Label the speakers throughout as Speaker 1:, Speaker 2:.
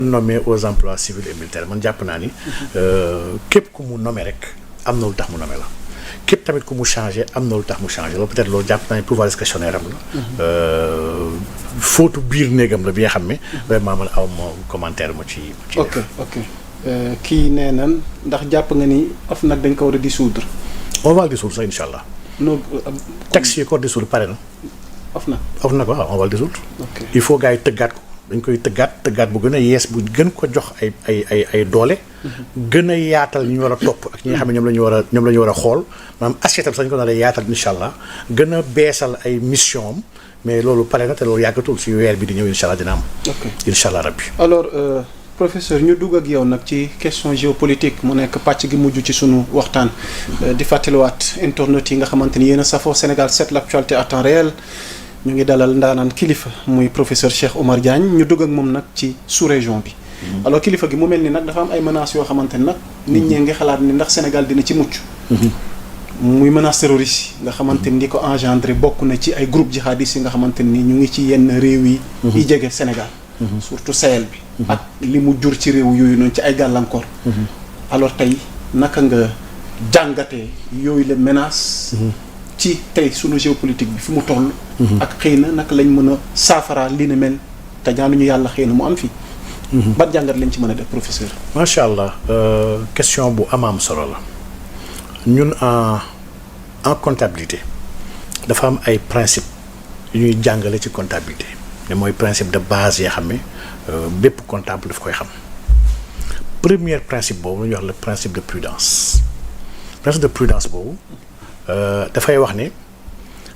Speaker 1: nommé aux emplois civils et militaires man jàpp naa ni képp ku mu nommé rek am na lu tax mu nommé la képp tamit ku mu changé am na lu tax mu changé loolu peut-être loolu jàpp naa ni pouvoir discrétionnaire am la fóotu biir néegam la bi nga xam ne vraiment man aw ma commentaire mu ci
Speaker 2: ok kii nee nan ndax jàpp nga ni OFNAC dañ ko war a dissoudre.
Speaker 1: on va le dissoudre sax incha allah.
Speaker 2: non
Speaker 1: texte yi ko dissoudre pare na. OFNAC waaw on va le dissoudre. il faut gars yi tëggaat ko dañ koy tëggaat bu gën a yees bu gën ko jox ay doole. gën a yaatal ñi ñu war a topp ak ñi nga xam ne ñoom la ñu war a xool maanaam assiette am sax ñu ko nar a yaatal incha allah gën a beesal ay mission am mais loolu pare na te loolu yàggatul si weer bi di ñëw incha allah dina am. incha allah rabbi.
Speaker 2: alors professeur ñu dugg ak yow nag ci question géopolitique mu nekk pàcc gi mujj ci sunu waxtaan di fàttaliwaat internet yi nga xamante ni yéen a safoo Sénégal 7 l'actualité à temps réel. ñu ngi dalal ndaanaan kilifa muy professeur Cheikh Oumar Diagne ñu dugg ak moom nag ci sous-région bi. alors kilifa gi mu mel ni nag dafa am ay menaces yoo xamante ni nag. nit ñee ngi xalaat ni ndax Sénégal dina ci mucc. muy menace terroriste yi nga xamante ni ko engendré bokk na ci ay groupe jihadistes yi nga xamante ni ñu ngi ci yenn réew yi. yi jege Sénégal. surtout Sahel bi. ak li mu jur ci réew yooyu noonu ci ay gàllankoor. alors tey naka nga jàngatee yooyu la menace. ci tey sunu géopolitique bi fi mu toll. ak xëy na naka lañ mën a saafara li ne mel te ñaanuñu yàlla xëy na mu am fi. ban jàngat lañ ci mën a def professeur.
Speaker 1: macha allah question bu am solo la ñun en comptabilité dafa am ay principe yu ñuy jàngale ci comptabilité mais mooy principe de base yoo xam ne bépp comptable daf koy xam premier principe boobu la ñuy wax le principe de prudence boobu. dafay wax ne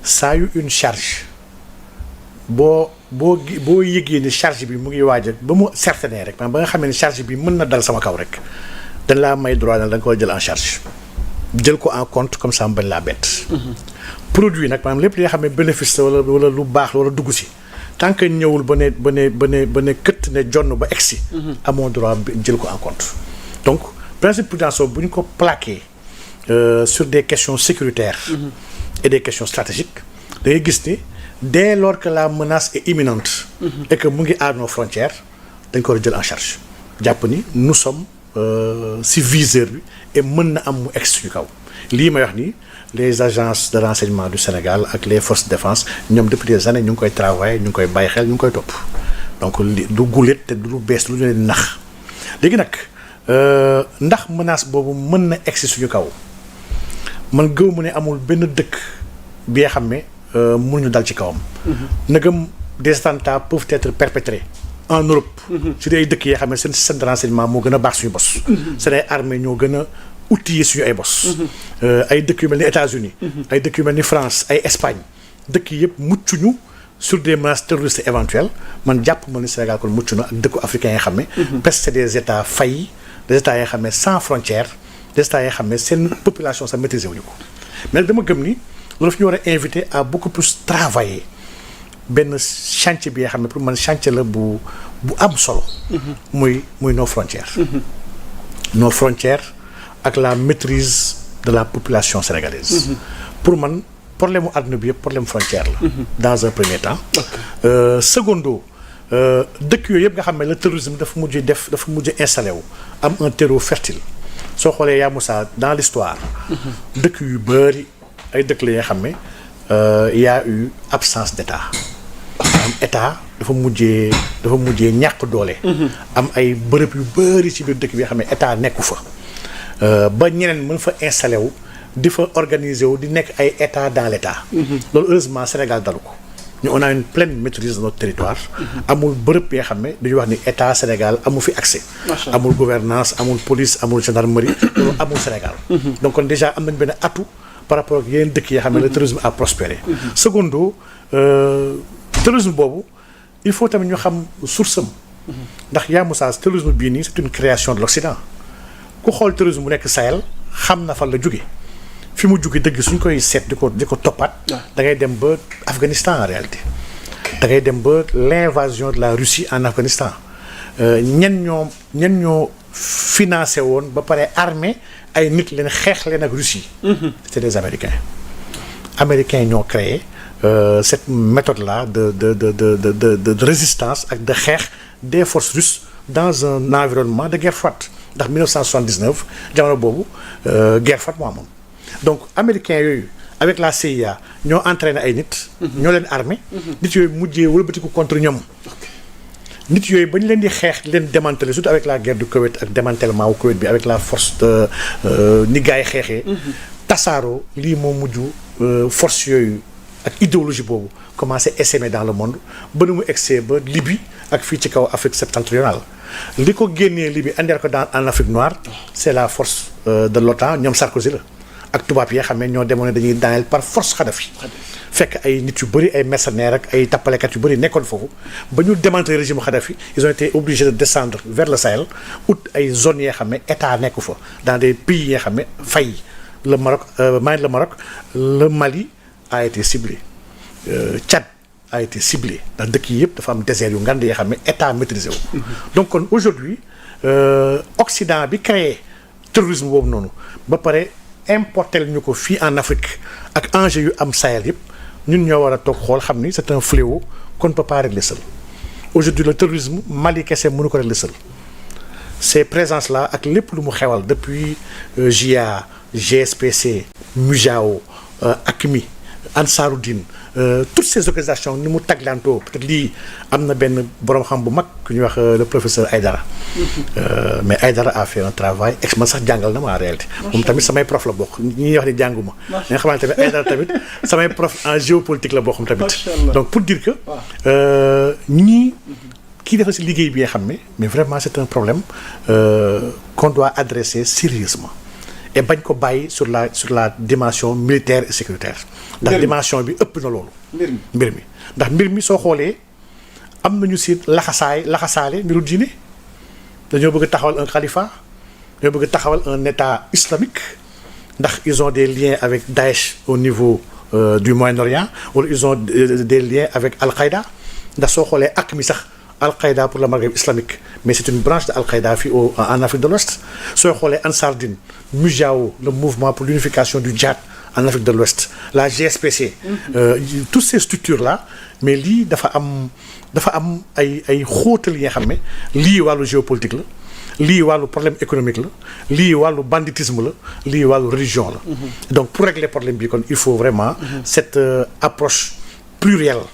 Speaker 1: saa yu une charge boo yëgee ni charge bi mu ngi waaj ba mu certaine rek maanaam ba nga xamee ni charge bi mën na dal sama kaw rek dañ laa may droit na da nga ko jël en charge jël ko en compte comme ça mu bañ laa bett. produit nag maanaam lépp li nga xam ne bénéfice la wala lu baax la wala dugg si tant que ñëwul ba ne këtt ne jonn ba egsi. amoo droit jël ko en compte donc principe prudence bu ñu ko plaqué. Sur des questions sécuritaires et des questions stratégiques da ngay gis ni dès lors que la menace est imminente et que mu ngi à nos frontières dañ ko war a jël en charge jàpp ni nous sommes si viseur bi et mën na am mu egg suñu kaw lii may wax ni les agences de renseignement du Sénégal ak les forces de défense ñoom depuis des années ñu ngi koy travailler ñu ngi koy bàyyi xel ñu ngi koy topp donc du gulet te du lu bees lu ñu leen nax léegi nag ndax menace boobu mën na egg si suñu kaw man gëw mu ne amul benn dëkk bi nga xam ne mënuñu dal ci kawam. nagam des attentats peuvent être perpétrés en Europe. ci ay dëkk yoo xam ne seen système de renseignement moo gën a baax suñu bos. seen ay armées ñoo gën a outillé suñu ay bos. ay dëkk yu mel ni États-Unis ay dëkk yu mel ni France ay Espagne dëkk yëpp muccuñu sur des menaces terroristes éventuelles man jàpp ma ni Sénégal kon mucc na ak dëkku africains yi xam ne. parce que c'est des états faillis des états yoo xam ne sans frontières. des états yoo xam ne seen population sax maîtriser wuñu ko mais dama gëm ni loolu fi ñu war a invité à beaucoup plus travailler benn chantier bi nga xam ne pour man chantier la bu am solo. muy nos frontières. nos frontières ak la maîtrise de la population sénégalaise. pour man problème mu àdduna bi yëpp problème frontière la. dans un premier temps. secondo dëkk yooyu yëpp nga xam ne le terrorisme dafa mujj installé wu am un terreau fertile. soo xoolee yaa Moussa dans l'histoire dëkk yu bëri ay dëkk la yoo xam ne y a eu absence d'état am état dafa mujjee ñàkk doole am ay bërëb yu bëri ci biir dëkk bi nga xam ne état nekku fa ba ñeneen mën fa installé wu di fa organiser wu di nekk ay état dans l'état loolu heureusement Sénégal dalu ko ñu on a une pleine maîtrise de notre territoire amul bërëb yoo xam ne dañuy wax ni état Sénégal amul fi accès amul gouvernance amul police amul gendarmerie loolu amul Sénégal donc kon déjà am nañ benn atout par rapport ak yeneen dëkk yoo xam ne le terrorisme a prospéré secondo terrorisme boobu il faut tamit ñu xam source am ndax yaa Moussa terrorisme bii nii c'est une création de l'Occident ku xool terrorisme bu nekk Sahel xam na fan la jóge fi mu jóge dëgg suñ koy seet di ko toppaat da ngay dem ba Afghanistan en réalité da ngay dem ba l'invasion de la Russie en Afghanistan ñen ñoo financé woon ba pare armé ay nit leen xeex leen ak Russie c'était des Américains ñoo créé cette méthode là de résistance ak de xeex des forces russes dans un environnement de guerre froide ndax 1979 jamono boobu guerre froide moo amoon donc américains yooyu avec la CIA ñoo entraîné ay nit. ñoo leen armé. nit yooyu mujjee wëlbatiku contre ñoom. nit yooyu ba ñu leen di xeex leen démanteler surtout avec la guerre du Koweït ak démantèlement wu Koweït bi avec la force de ni gars yi xeexee. tasaaroo lii moo mujj force yooyu ak idéologie boobu commencé essaimer dans le monde ba nu mu egsee ba Libye ak fii ci kaw Afrique septentrionale li ko génnee Libye andeel ko dans en Afrique noire c'est la force de l'OTAN ñoom Sarkozy la ak tubaab yi xam ne ñoo demoon ne dañuy daaneel par force Kadhafi fekk ay nit yu bëri ay mercenaires ak ay tappalekat yu bëri nekkoon foofu ba ñu démanteler régime Kadhafi ils ont été obligés de descendre vers le Sahel ut ay zones yoo xam ne état nekku fa dans des pays yoo xam ne fay le Maroc le Mali a été ciblé Tchad a été ciblé ndax dëkk yi yëpp dafa am désert yu ngand yoo xam ne état maîtrisé wu. donc kon aujourd'hui Occident bi créé terrorisme boobu noonu ba pare importer ñu ko fii en Afrique ak enjeu yu am Sahel yëpp ñun ñoo war a toog xool xam ni c'est un fléau qu'on ne peut pas régler seul aujourd'hui le terrorisme Mali kese mënu ko régler seul ces présences là ak lépp lu mu xewal depuis JA GSPC MUJAO AQMI Ansaroudine toutes ces organisations ni mu taglantoo peut-être lii am na benn borom xam bu mag ku ñuy wax le professeur Aïdara mais Aïdara a fait un travail man sax jàngal na ma en réalité moom tamit samay prof la bokk ñi wax ni jànguma nga xamante tamit Aïdara tamit samay prof en géopolitique la bokk tamit donc pour dire que ñii kii dafa si liggéey bi nga xam ne mais vraiment c'est un problème qu'on doit adresser sérieusement et bañ ko bàyyi sur la dimension militaire et sécuritaire ndax dimension bi ëpp na loolu mbir mi ndax mbir mi soo xoolee am nañu si laxasaale mbiru diine dañoo bëgg taxawal un califat dañoo bëgg taxawal un état islamique ndax ils ont des liens avec Daesh au niveau du Moyen-Orient wala ils ont des liens avec Al-Qaïda ndax soo xoolee ak mi sax Al-Qaïda pour le Maghreb islamique mais c'est une branche de Al-Qaïda fii en Afrique de l'Ouest soo xoolee Ansar-Dine MUJAO le mouvement pour l'unification du djihad en Afrique de l'Ouest la GSPC toutes ces structures là mais lii dafa am ay xóotal yi nga xam ne lii wàllu géopolitique la lii wàllu problème économique la lii wàllu banditisme la lii wàllu religion la donc pour régler problème bi kon il faut vraiment cette approche plurielle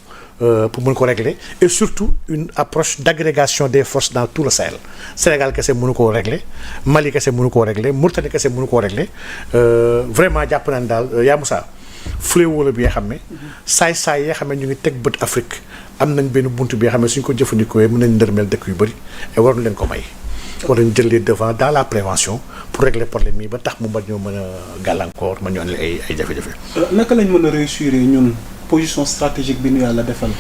Speaker 1: pour mën ko régler et surtout une approche d'agrégation des forces dans tout le Sahel Sénégal kese mënu koo régler Mali kese mënu koo régler Mauritanie kese mënu koo régler vraiment jàpp nañ daal yaa Moussa fléau la bi nga xam ne saay-saay yi nga xam ne ñu ngi teg bët Afrique am nañ benn bunt bi nga xam ne suñ ko jëfandikoo mën nañ ndërmeel dëkk yu bëri et waruñu leen ko may war nañ jël les devants dans la prévention pour régler problème yi ba tax mu bañ ñoo mën a gàllankoor ma ñu andil ay jafe-jafe.
Speaker 2: naka lañ mën a réussir ñun position stratégique bi ñu yàlla defal.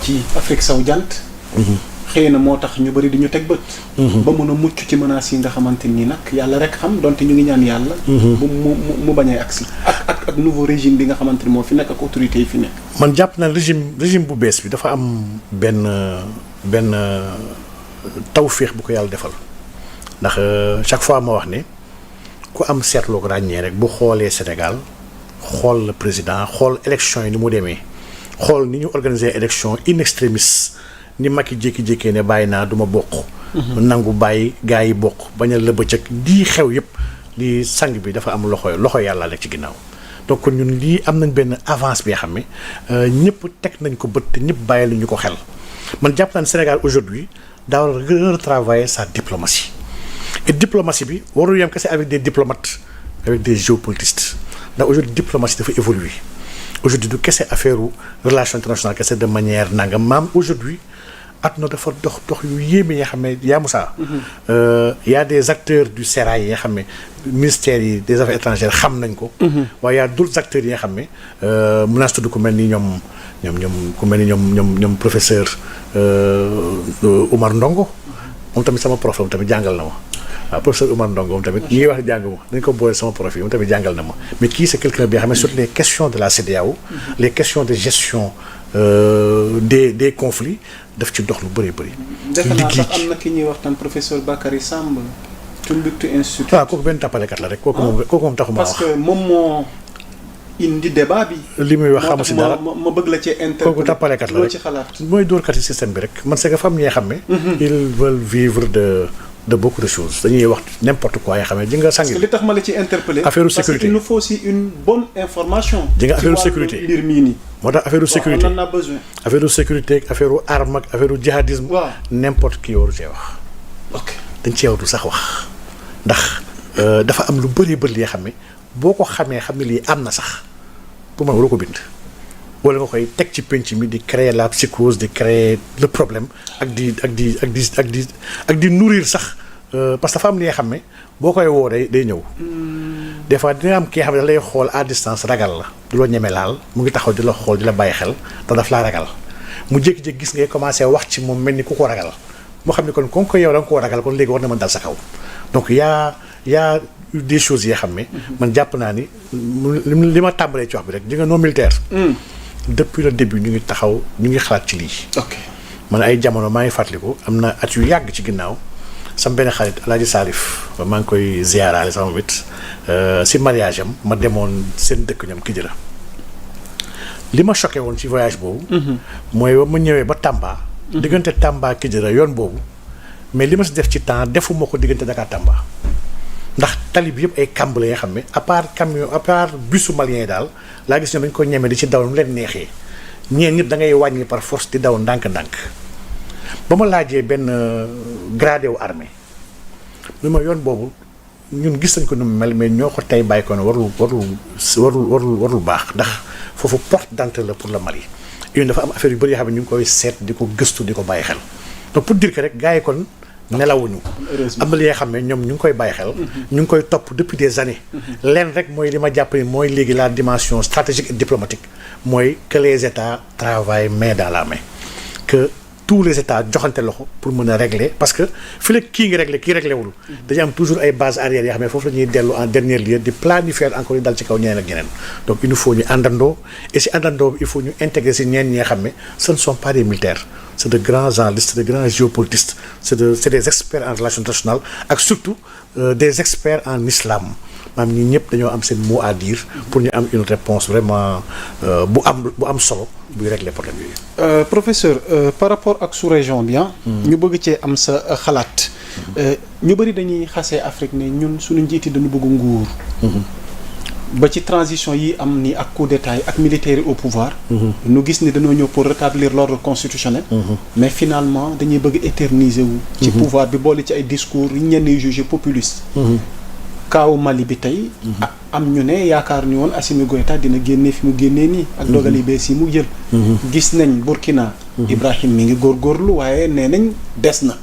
Speaker 2: ci Afrique sowu jant. xëy na moo tax ñu bëri di ñu teg bët. ba mën a mucc ci menaces yi nga xamante ni nag yàlla rek xam donte ñu ngi ñaan yàlla. bu mu bañ a agsi ak nouveau régime bi nga xamante ni moo fi nekk ak autorités yi fi nekk.
Speaker 1: man jàpp na régime bu bees bi dafa am benn tawféex bu ko yàlla defal ndax chaque fois ma wax ne ku am seetloo ko ràññee rek bu xoolee Sénégal. xool le président xool élection yi ni mu demee xool ni ñu organiser élection in extremis ni Macky jékki-jékkee ne bàyyi naa du ma bokk nangu bàyyi gars yi bokk bañ a la bëccëg lii xew yëpp lii sang bi dafa am loxo yàlla nekk ci ginnaaw donc kon ñun lii am nañ benn avance bi nga xam ne ñëpp teg nañ ko bët te ñëpp bàyyi la ñu ko xel man jàpp naa ne Sénégal aujourd'hui daa war a retravailler sa diplomatie et diplomatie bi warul yem kese avec des diplomates avec des géopolitistes ndax aujourd'hui diplomatie dafa évoluer aujourd'hui du kese affaire relation internationale kese de manière nangam maam aujourd'hui àdduna dafa dox yu yéeme yi nga xam ne yaa Moussa y a des acteurs du sérail yi nga xam ne ministère yi des affaires étrangères xam nañ ko waaye y a d'autres acteurs yi nga xam ne mën naa tudd ku mel ni ñoom professeur Oumar Ndongo moom tamit sama prof la moom tamit jàngal na ma waaw professeur Oumar Ndongo moom tamit ñi ngi wax jàng ma dañ ko boole sama prof yi moom tamit jàngal na ma mais kii c'est quelqu'un bi nga xam ne sur les questions de la CEDEAO les questions de gestion des conflits daf ci dox lu bëri bëri.
Speaker 2: defe naa sax am na ki ñuy wax tam professeur Bakary Samb Tombouctou Institute.
Speaker 1: waaw kooku benn tappalekat la rek kooku moom taxuma wax
Speaker 2: parce que moom moo indi débat bi.
Speaker 1: li muy wax xamu si dara
Speaker 2: ma bëgg la ci interpeller.
Speaker 1: kooku tàppalekat la
Speaker 2: loo
Speaker 1: rek
Speaker 2: ci xalaat.
Speaker 1: mooy dóorkat yi système bi rek man c'est que femme ñee xam ne. ils veulent vivre de beaucoup de choses dañuy wax n'importe quoi yoo xam ne ji nga
Speaker 2: parce que li tax ma la ci interpeller.
Speaker 1: affaire sécurité
Speaker 2: parce qu'il nous faut aussi une bonne information.
Speaker 1: ji nga affaire sécurité
Speaker 2: mbir mii nii.
Speaker 1: moo tax affaire sécurité
Speaker 2: on en a besoin.
Speaker 1: affaire sécurité ak affaire arme ak affaire jihadisme.
Speaker 2: waaw
Speaker 1: n'importe qui waru cee wax.
Speaker 2: ok
Speaker 1: dañ cee waru sax wax ndax dafa am lu bëri yoo xam ne boo ko xamee xam ne lii am na sax pour man waroo ko bind. wala nga koy teg ci penc mi di créer la psychose di créer le problème ak di nourrir sax parce que dafa am li nga xam ne boo koy woo day ñëw. des fois dina am ki nga xam ne da lay xool à distance ragal la du la ñeme laal mu ngi taxaw di la xool di la bàyyi xel te daf laa ragal mu jékki-jékki gis ngay commencé wax ci moom mel ni ku ko ragal moo xam ne kon ko yow da nga koo ragal kon léegi war na mën dal sa kaw donc y a des choses yoo xam ne. man jàpp naa ni li ma tàmbalee ci wax bi rek di nga non militaire. depuis le début ñu ngi taxaw ñu ngi xalaat ci lii.
Speaker 2: ok
Speaker 1: man ay jamono maa ngi fàttaliku am na at yu yàgg ci ginnaaw sama benn xarit El Hadj Salif maa ngi koy ziaraale sama wit si mariage am ma demoon seen dëkk ñoom Kidira li ma choqué woon ci voyage boobu. mooy ba ma ñëwee ba Tamba. diggante Tamba Kidira yoon boobu mais li ma si def ci temps defuma ko diggante Dakar Tamba. ndax tali bi yëpp ay kàmb la yoo xam ne à part camion à part busu malien yi daal laa gis ñoom dañu ko ñeme di ci daw mu leen neexee ñeen ñëpp da ngay wàññi par force di daw ndànk-ndànk ba ma laajee benn gradé wu armée lu ma yoon boobu ñun gis nañ ko nu mu mel mais ñoo ko tey bàyyi ko ne warul baax ndax foofu porte d'entrée la pour le Mali yooyu dafa am affaire yu bëri yoo xam ne ñu ngi koy seet di ko gëstu di ko bàyyi xel donc pour dire que rek gars yi kon nelawuñu am na li nga xam ne ñoom ñu ngi koy bàyyi xel ñu ngi koy topp depuis des années leen rek mooy li ma jàpp ni mooy léegi la dimension stratégique et diplomatique mooy que les états travaillent main dans la main que tous les états joxante loxo pour mën a régler parce que fi la kii ngi régler kii réglé wul dañu am toujours ay bases arrière yoo xam ne foofu la ñuy dellu en dernier lieu di planifier encore yi dal ci kaw ñeneen ak ñeneen donc il nous faut ñu àndandoo et si àndandoo bi il faut ñu intégrer si ñeen ñi nga xam ne ce ne sont pas des militaires c'est de grands analystes de grands géopolitistes c'est des experts en relations internationales ak surtout des experts en islam maanaam ñi ñëpp dañoo am seen mot à dire pour ñu am une réponse vraiment bu am solo buy régler problème yooyu.
Speaker 2: Professeur par rapport ak sous-région bi ñu bëgg cee am sa xalaat. ñu bëri dañuy xasee Afrique ne ñun suñu njiiti dañu bëgg nguur. ba ci transition yi am ni ak coup d'état yi ak militaires yi au pouvoir. ñu gis ni dañoo ñëw pour rétablir l'ordre constitutionnel. mais finalement dañuy bëgg éterniser wu. ci pouvoir bi boole ci ay discours yu ñenn yu jugé populiste. kaawu Mali bi tey. am ñu ne yaakaar ñu woon Assimi Goïta dina génne fi mu génnee nii. ak dogal yi bees yi mu jël. gis nañ Burkina. Ibrahim mi ngi góorgóorlu waaye nee nañ des na.